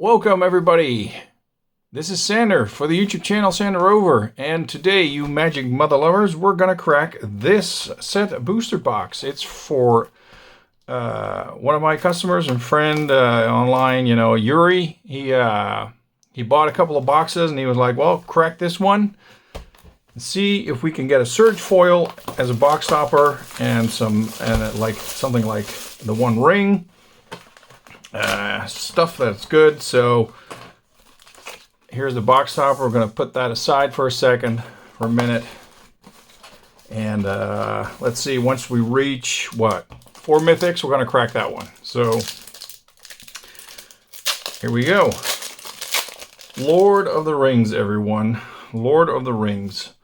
Welcome everybody. This is Sander for the YouTube channel Sander Rover, and today, you magic mother lovers, we're gonna crack this set booster box. It's for one of my customers and friend online, Yuri. He bought a couple of boxes and he was like, well, crack this one and see if we can get a surge foil as a box topper and something like the One Ring. Stuff that's good. So here's the box topper. We're going to put that aside for a minute. And let's see, once we reach, 4 mythics, we're going to crack that one. So here we go. Lord of the Rings, everyone. Lord of the Rings.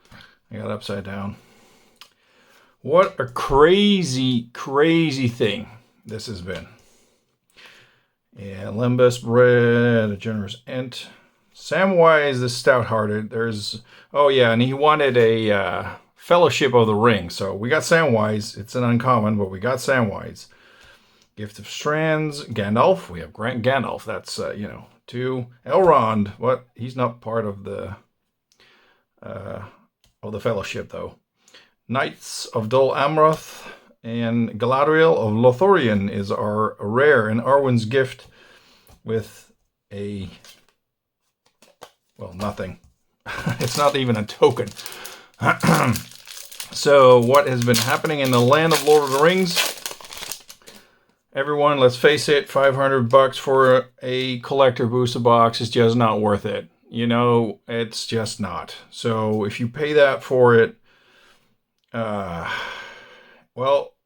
I got it upside down. What a crazy, crazy thing this has been. Yeah, Lembas Bread, a generous Ent. Samwise the Stout-Hearted. And he wanted a Fellowship of the Ring. So we got Samwise. It's an uncommon, but we got Samwise. Gift of Strands, Gandalf. We have Gandalf. That's, 2. Elrond. What? He's not part of the Fellowship, though. Knights of Dol Amroth. And Galadriel of Lothlorien is our rare, and Arwen's gift with nothing. It's not even a token. So what has been happening in the land of Lord of the Rings? Everyone, let's face it, $500 for a collector booster box is just not worth it. It's just not. So if you pay that for it,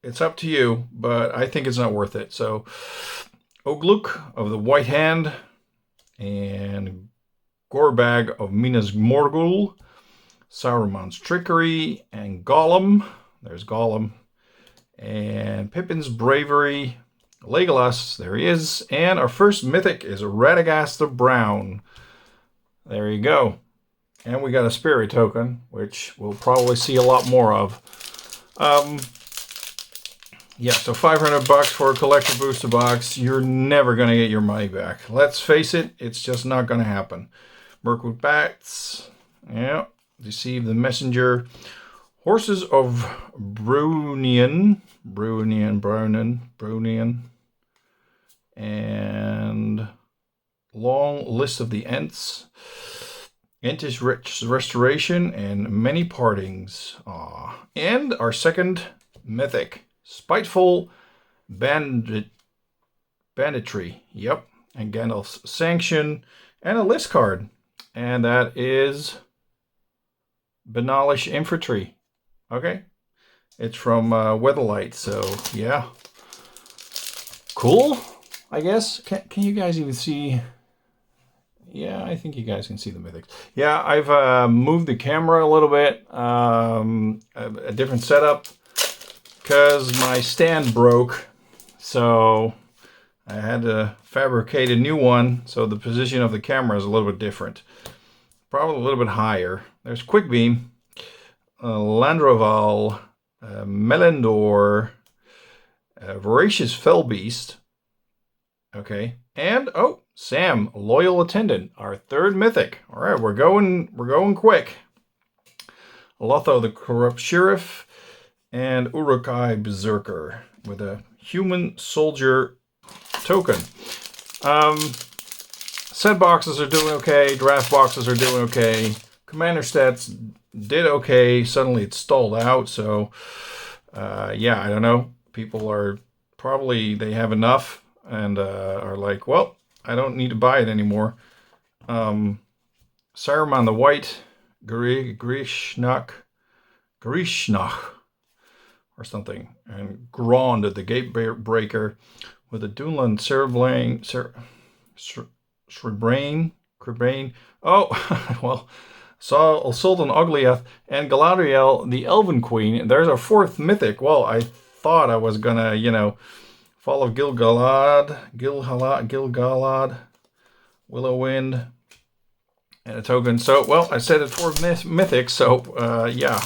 it's up to you, but I think it's not worth it. So, Ogluk of the White Hand, and Gorbag of Minas Morgul, Saruman's Trickery, and Gollum. There's Gollum. And Pippin's Bravery, Legolas, there he is. And our first mythic is Radagast the Brown. There you go. And we got a Spirit token, which we'll probably see a lot more of. Yeah, so $500 for a collector booster box, you're never going to get your money back. Let's face it, it's just not going to happen. Mirkwood Bats, yeah, Deceive the Messenger. Horses of Brunian, and Long List of the Ents. Entish Restoration, and Many Partings. And our second mythic. Spiteful Banditry. Yep. And Gandalf's Sanction. And a list card. And that is Banalish Infantry. Okay. It's from Weatherlight. So, yeah. Cool, I guess. Can you guys even see? Yeah, I think you guys can see the mythics. Yeah, I've moved the camera a little bit. A different setup. Because my stand broke, so I had to fabricate a new one, so the position of the camera is a little bit different. Probably a little bit higher. There's Quick Beam, Landroval, Melendor, Voracious Fellbeast, okay, and Sam, Loyal Attendant, our third mythic. All right, we're going quick. Lotho the Corrupt Sheriff. And Uruk-hai Berserker with a Human Soldier token. Set boxes are doing okay. Draft boxes are doing okay. Commander stats did okay. Suddenly it stalled out. So, I don't know. People are they have enough and are like, well, I don't need to buy it anymore. Saruman the White, Grishnach. Or something, and Grond the Gatebreaker with a Dunland Crebrain. Sultan Ogliath and Galadriel the Elven Queen. There's our fourth mythic. Well, I thought I was gonna, Fall of Gilgalad, Willow Wind, and a token. So, I said it's 4 mythics. So, yeah,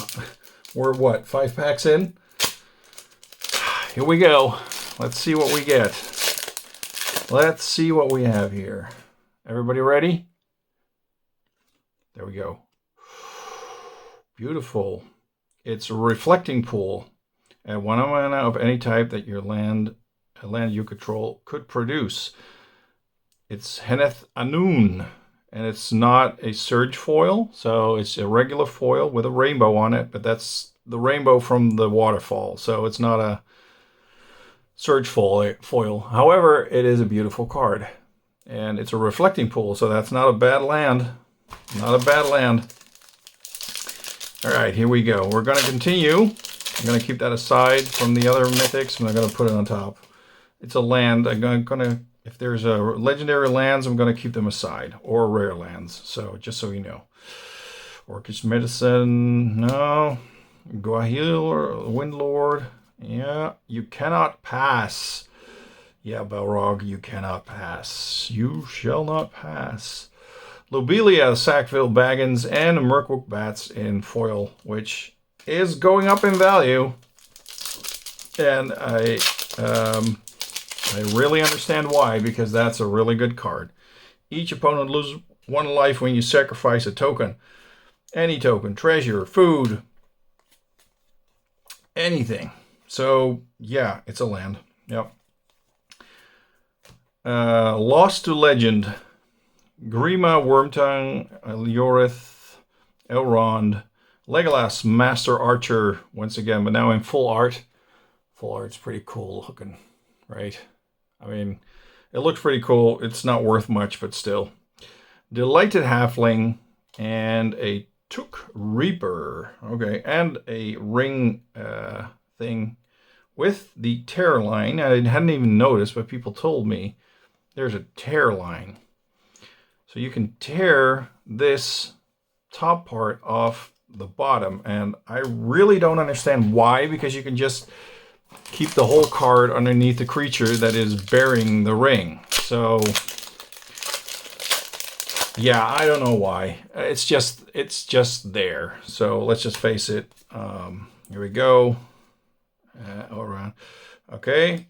we're 5 packs in. Here we go. Let's see what we get. Let's see what we have here. Everybody ready? There we go. Beautiful. It's a reflecting pool. And 1 mana of any type that your land you control could produce. It's Henneth Anun, and it's not a surge foil, so it's a regular foil with a rainbow on it, but that's the rainbow from the waterfall, so it's not a surge foil. However, it is a beautiful card, and it's a reflecting pool, so that's not a bad land. Not a bad land. All right, here we go. We're going to continue. I'm going to keep that aside from the other mythics, and I'm going to put it on top. It's a land. I'm going to, if there's a legendary lands, I'm going to keep them aside, or rare lands. So just so you know. Orcish Medicine, no. Guahil or Windlord, yeah. You cannot pass. Yeah, Balrog, you cannot pass. You shall not pass. Lobelia, Sackville, Baggins, and Mirkwood Bats in foil, which is going up in value. And I really understand why, because that's a really good card. Each opponent loses 1 life when you sacrifice a token. Any token, treasure, food, anything. So, yeah, it's a land. Yep. Lost to Legend. Grima, Wormtongue, Liorith, Elrond, Legolas, Master Archer, once again, but now in full art. Full art's pretty cool looking, right? I mean, it looks pretty cool. It's not worth much, but still. Delighted Halfling and a Took Reaper. Okay, and a ring thing with the tear line. I hadn't even noticed, but people told me there's a tear line. So you can tear this top part off the bottom, and I really don't understand why, because you can just keep the whole card underneath the creature that is bearing the ring. So yeah, I don't know why. It's just there. So let's just face it. Here we go. All around. Okay.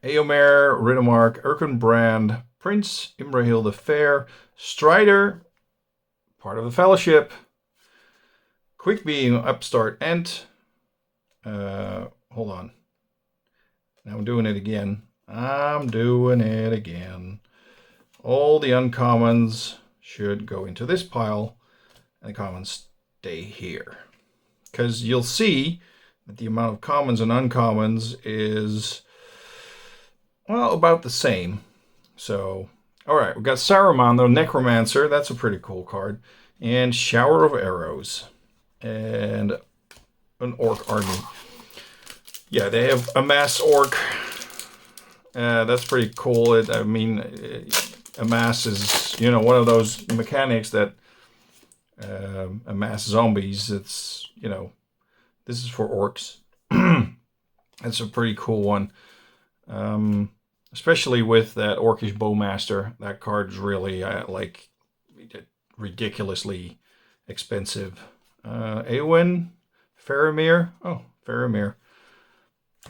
Eomer, Riddermark, Erkenbrand, Prince Imrahil the Fair, Strider, part of the Fellowship, Quick Being, Upstart Ent. Hold on. Now I'm doing it again. All the uncommons should go into this pile, and the commons stay here. Because you'll see that the amount of commons and uncommons is, well, about the same. So, all right, we've got Saruman, the Necromancer. That's a pretty cool card. And Shower of Arrows. And an Orc army. Yeah, they have a mass Orc. That's pretty cool. Amass is, one of those mechanics that amass zombies. It's, this is for orcs. That's a pretty cool one. Especially with that Orcish Bowmaster. That card's really, ridiculously expensive. Eowyn, Faramir. Oh, Faramir.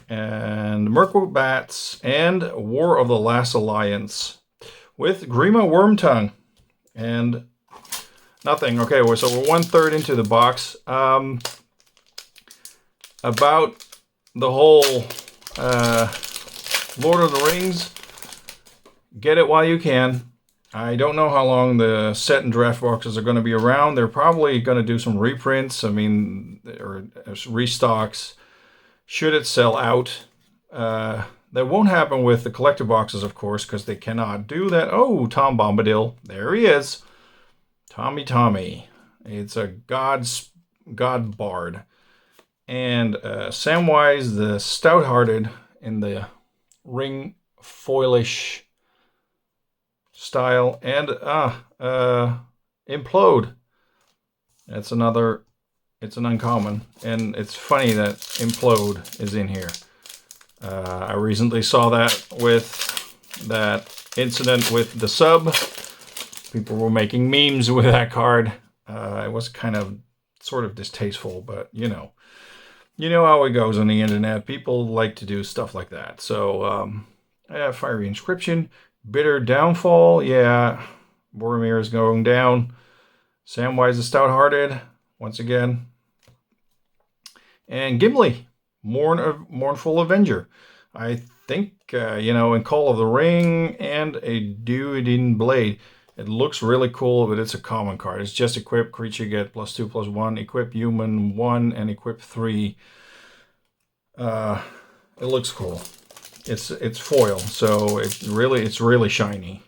And Mirkwood Bats and War of the Last Alliance with Grima Wormtongue and nothing. Okay, so we're 1/3 into the box. About the whole Lord of the Rings, get it while you can. I don't know how long the set and draft boxes are going to be around. They're probably going to do some reprints. Or restocks. Should it sell out? That won't happen with the collector boxes, of course, because they cannot do that. Oh, Tom Bombadil. There he is. Tommy. It's a god bard. And Samwise the Stout-Hearted in the ring foilish style. And Implode. It's an uncommon. And it's funny that Implode is in here. I recently saw that with that incident with the sub. People were making memes with that card. It was kind of sort of distasteful, but you know how it goes on the internet. People like to do stuff like that. So, Fiery Inscription, Bitter Downfall, yeah. Boromir is going down. Samwise the Stout-Hearted, once again. And Gimli, Mournful Avenger. I think, in Call of the Ring and a Duodin Blade. It looks really cool, but it's a common card. It's just equip, creature get +2/+1, equip human 1, and equip 3. It looks cool. It's foil, so it's really shiny.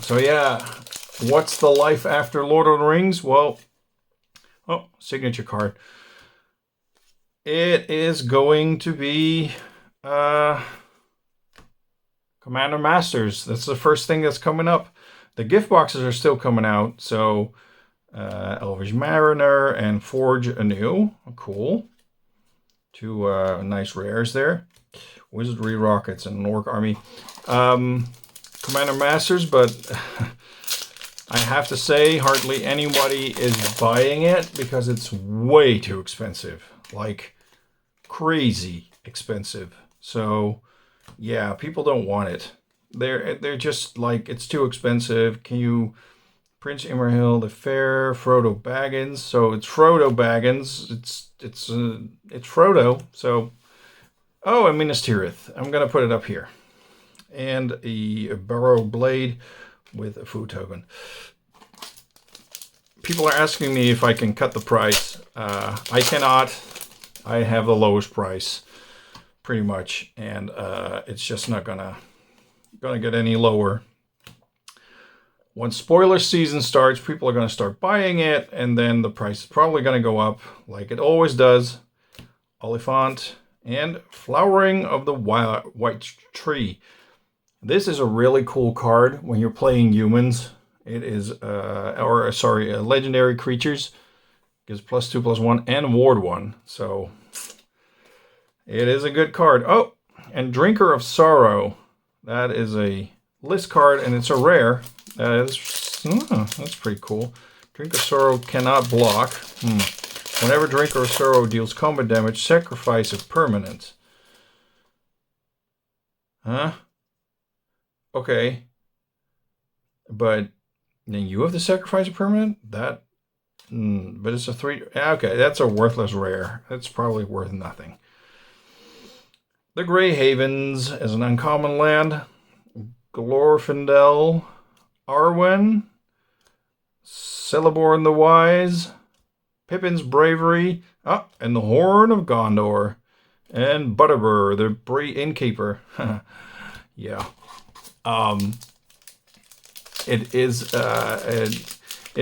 So yeah, what's the life after Lord of the Rings? Well, signature card. It is going to be Commander Masters. That's the first thing that's coming up. The gift boxes are still coming out, so Elvish Mariner and Forge Anew. Cool. Two nice rares there. Wizardry Rockets and an Orc Army. Commander Masters, but I have to say hardly anybody is buying it because it's way too expensive. Like crazy expensive. So yeah, people don't want it. They're just like, it's too expensive. Can you Prince Imrahil the Fair, Frodo Baggins. So it's Frodo Baggins. It's Frodo. So and Minas Tirith. I'm gonna put it up here. And a Burrow Blade with a food token. People are asking me if I can cut the price. I cannot. I have the lowest price, pretty much, and it's just not gonna get any lower. Once spoiler season starts, people are gonna start buying it, and then the price is probably gonna go up, like it always does. Oliphant and Flowering of the White Tree. This is a really cool card when you're playing humans. It is, legendary creatures. Gives +2/+1 and ward 1. So it is a good card. Oh, and Drinker of Sorrow. That is a list card, and it's a rare. That's pretty cool. Drinker of Sorrow cannot block. Whenever Drinker of Sorrow deals combat damage, sacrifice a permanent. Huh? Okay. But then you have to sacrifice a permanent? But it's a 3. Okay, that's a worthless rare. That's probably worth nothing. The Grey Havens as an uncommon land. Glorfindel, Arwen, Celeborn the Wise, Pippin's Bravery, and the Horn of Gondor, and Butterbur, the Bree Innkeeper. Yeah. It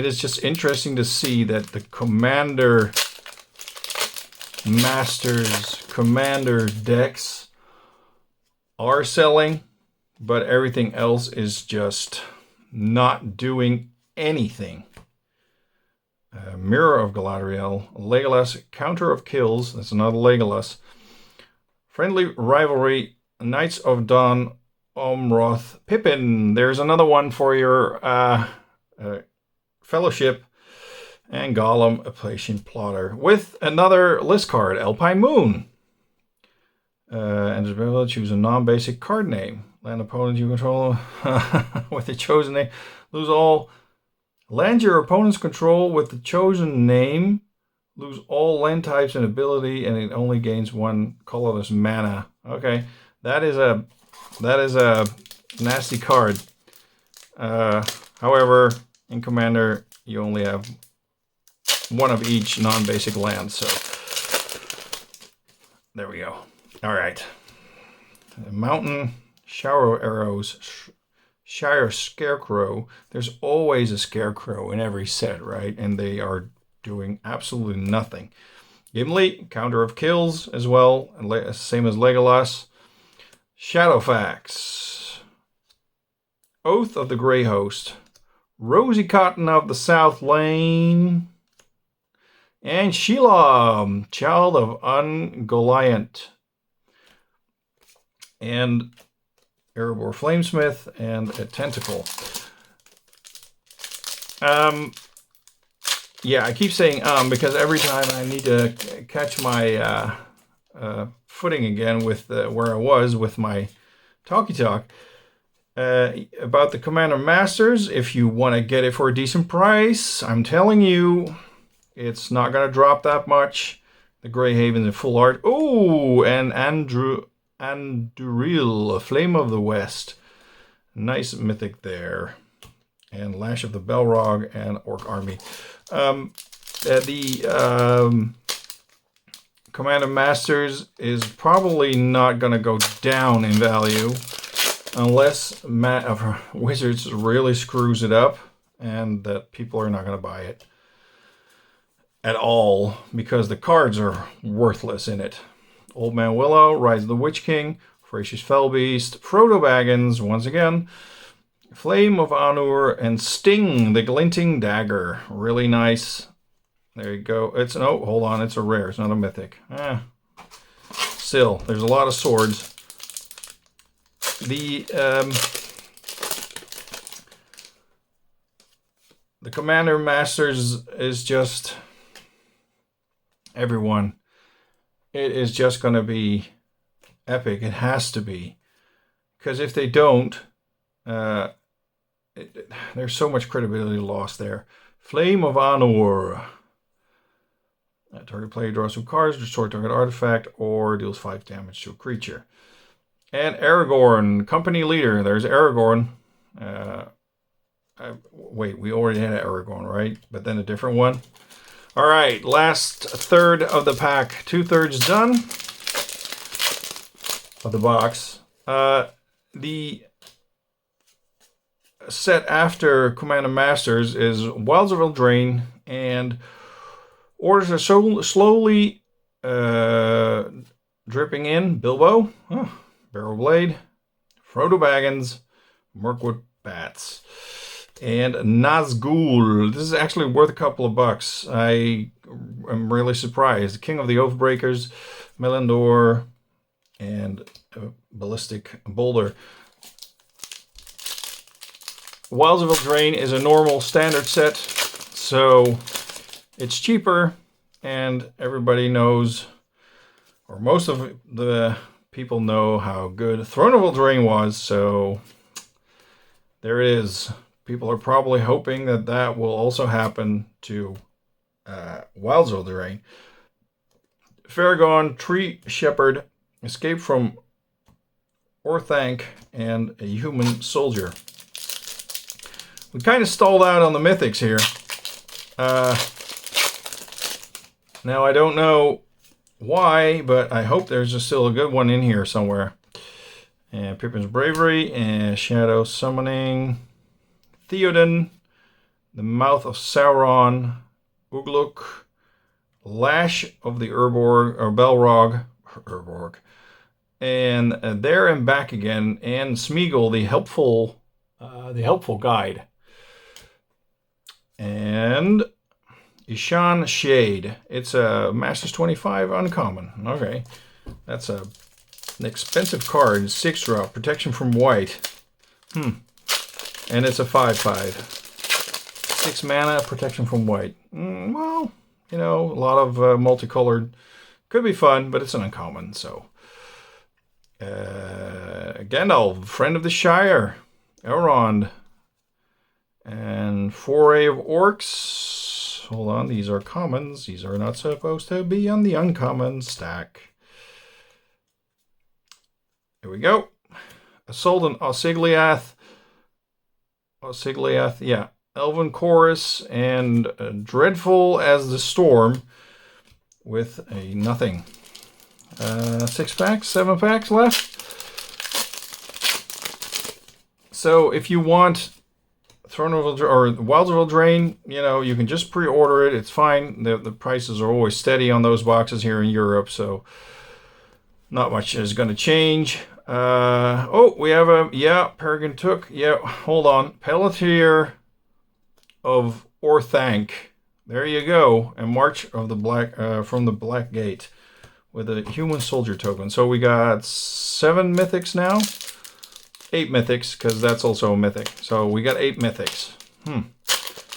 is just interesting to see that the Commander Masters, Commander decks are selling, but everything else is just not doing anything. Mirror of Galadriel, Legolas, Counter of Kills, that's another Legolas. Friendly Rivalry, Knights of Dawn, Omroth, Pippin. There's another one for your Fellowship. And Gollum, a Patient Plotter. With another list card, Alpine Moon. And as well, choose a non-basic card name. Land opponent you control with the chosen name. Lose all land your opponent's control with the chosen name. Lose all land types and ability, and it only gains 1 colorless mana. Okay, that is a nasty card. However, in Commander, you only have 1 of each non-basic land, so there we go. All right, Mountain, Shower Arrows, Shire Scarecrow. There's always a Scarecrow in every set, right? And they are doing absolutely nothing. Gimli, Counter of Kills as well, same as Legolas. Shadowfax, Oath of the Grey Host, Rosy Cotton of the South Lane, and Sheila, Child of Ungoliant, and Erebor Flamesmith, and a Tentacle. Yeah, I keep saying because every time I need to catch my footing again with where I was with my talky talk about the Commander Masters. If you want to get it for a decent price, I'm telling you, it's not going to drop that much. The Grey Haven in full art. Oh, and Anduril, a Flame of the West. Nice mythic there. And Lash of the Balrog and Orc Army. The Commander Masters is probably not going to go down in value unless Wizards really screws it up and that people are not going to buy it at all because the cards are worthless in it. Old Man Willow, Rise of the Witch King, Voracious Fellbeast, Frodo Baggins, once again, Flame of Anur, and Sting, the Glinting Dagger. Really nice. There you go. Hold on, it's a rare, it's not a mythic. Still, there's a lot of swords. The Commander Masters is just everyone. It is just going to be epic. It has to be, because if they don't, there's so much credibility lost there. Flame of Anur. Target player draws some cards, destroy target artifact, or deals 5 damage to a creature. And Aragorn, company leader. There's Aragorn. Wait, we already had Aragorn, right? But then a different one. All right, last third of the pack. 2/3 done of the box. The set after Commander Masters is Wilds of Eldraine, and orders are so slowly dripping in. Bilbo, Barrow Blade, Frodo Baggins, Mirkwood Bats, and Nazgul. This is actually worth a couple of bucks. I am really surprised. King of the Oathbreakers, Melindor, and Ballistic Boulder. Wilds of Eldraine is a normal standard set, so it's cheaper, and everybody knows, or most of the people know how good Throne of Eldraine was, so there it is. People are probably hoping that that will also happen to Wilds of Eldraine. Farragon, Tree Shepherd, Escape from Orthanc, and a Human Soldier. We kind of stalled out on the mythics here. Now, I don't know why, but I hope there's still a good one in here somewhere. And Pippin's Bravery, and Shadow Summoning, Theoden, the Mouth of Sauron, Ugluk, Lash of the Balrog, and There and Back Again, and Smeagol, the helpful guide. And Ishan Shade. It's a Masters 25 uncommon. Okay. That's an expensive card. 6 drop. Protection from white. And it's a 5/5. 6 mana. Protection from white. Well, a lot of multicolored. Could be fun, but it's an uncommon. So, Gandalf, Friend of the Shire. Elrond. And Foray of Orcs. Hold on, these are commons. These are not supposed to be on the uncommon stack. Here we go. Assault on Osgiliath. Yeah. Elven Chorus, and Dreadful as the Storm with a nothing. 6 packs, 7 packs left. So if you want Throne of Eldraine or Wilds of Eldraine, you can just pre-order it. It's fine. The prices are always steady on those boxes here in Europe, so not much is going to change. We have Peregrine Took. Yeah, hold on. Pelletier of Orthanc. There you go. And March of the Black from the Black Gate with a Human Soldier token. So we got 7 mythics now. 8 mythics, because that's also a mythic. So we got 8 mythics.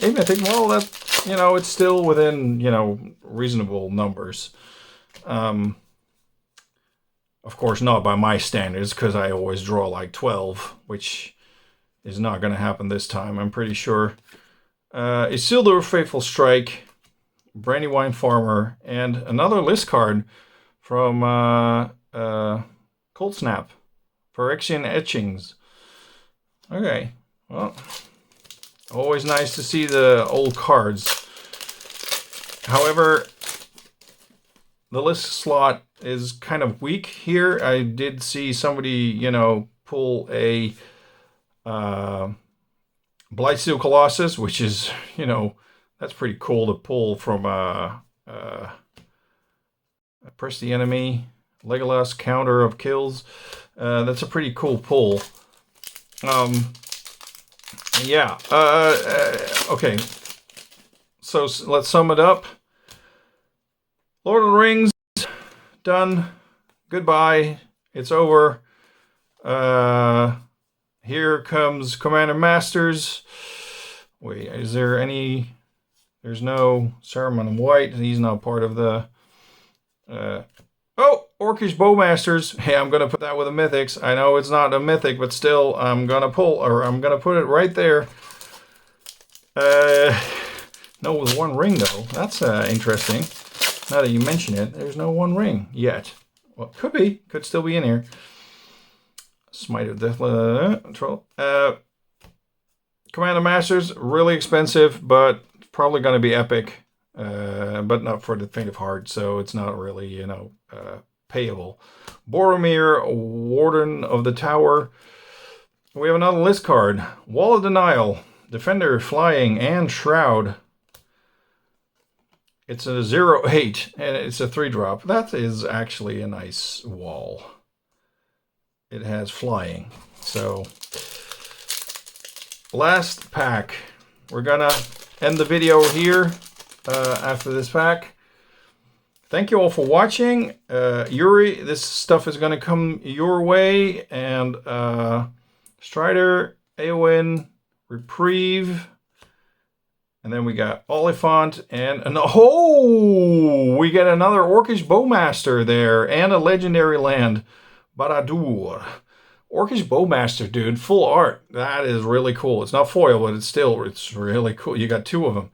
8 mythic, well, that, it's still within, reasonable numbers. Of course, not by my standards, because I always draw like 12, which is not going to happen this time, I'm pretty sure. Isildur, Faithful Strike, Brandywine Farmer, and another list card from Cold Snap, Phyrexian Etchings. Okay, well, always nice to see the old cards. However, the list slot is kind of weak here. I did see somebody, pull a Blightsteel Colossus, which is, that's pretty cool to pull from Press the Enemy, Legolas, Counter of Kills. That's a pretty cool pull. Yeah. Okay. So let's sum it up. Lord of the Rings, done. Goodbye. It's over. Here comes Commander Masters. Wait, is there any... There's no Saruman White. He's not part of the... Oh, Orcish Bowmasters. Hey, I'm going to put that with the Mythics. I know it's not a Mythic, but still, I'm going to put it right there. No, with one ring, though. That's interesting. Now that you mention it, there's no one ring yet. Well, could be. Could still be in here. Smite of Death Troll. Commander Masters, really expensive, but probably going to be epic. But not for the faint of heart, so it's not really, payable. Boromir, Warden of the Tower. We have another list card. Wall of Denial, Defender, Flying, and Shroud. It's a 0/8, and it's a 3-drop. That is actually a nice wall. It has Flying. So, last pack. We're gonna end the video here after this pack. Thank you all for watching. Yuri, this stuff is gonna come your way, and Strider, Eowyn, Reprieve, and then we got Oliphant, and we get another Orcish Bowmaster there, and a legendary land, Barad-dûr. Orcish Bowmaster, dude, full art. That is really cool. It's not foil, but it's really cool. You got 2 of them.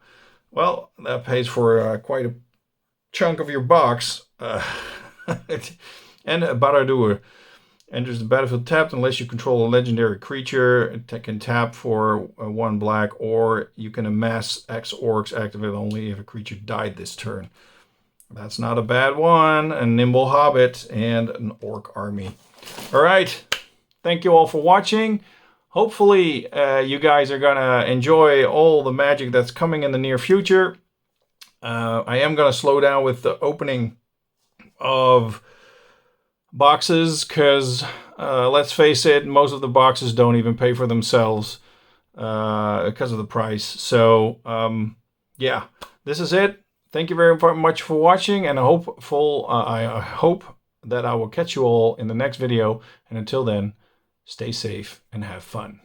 Well, that pays for quite a chunk of your box. And Barad-dûr enters the battlefield tapped unless you control a legendary creature. It can tap for 1 black, or you can amass X orcs, activate only if a creature died this turn. That's not a bad one. A nimble hobbit and an orc army. All right. Thank you all for watching. Hopefully you guys are going to enjoy all the magic that's coming in the near future. I am going to slow down with the opening of boxes because, let's face it, most of the boxes don't even pay for themselves because of the price. So, yeah, this is it. Thank you very much for watching, and I hope that I will catch you all in the next video. And until then, stay safe and have fun.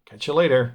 Catch you later.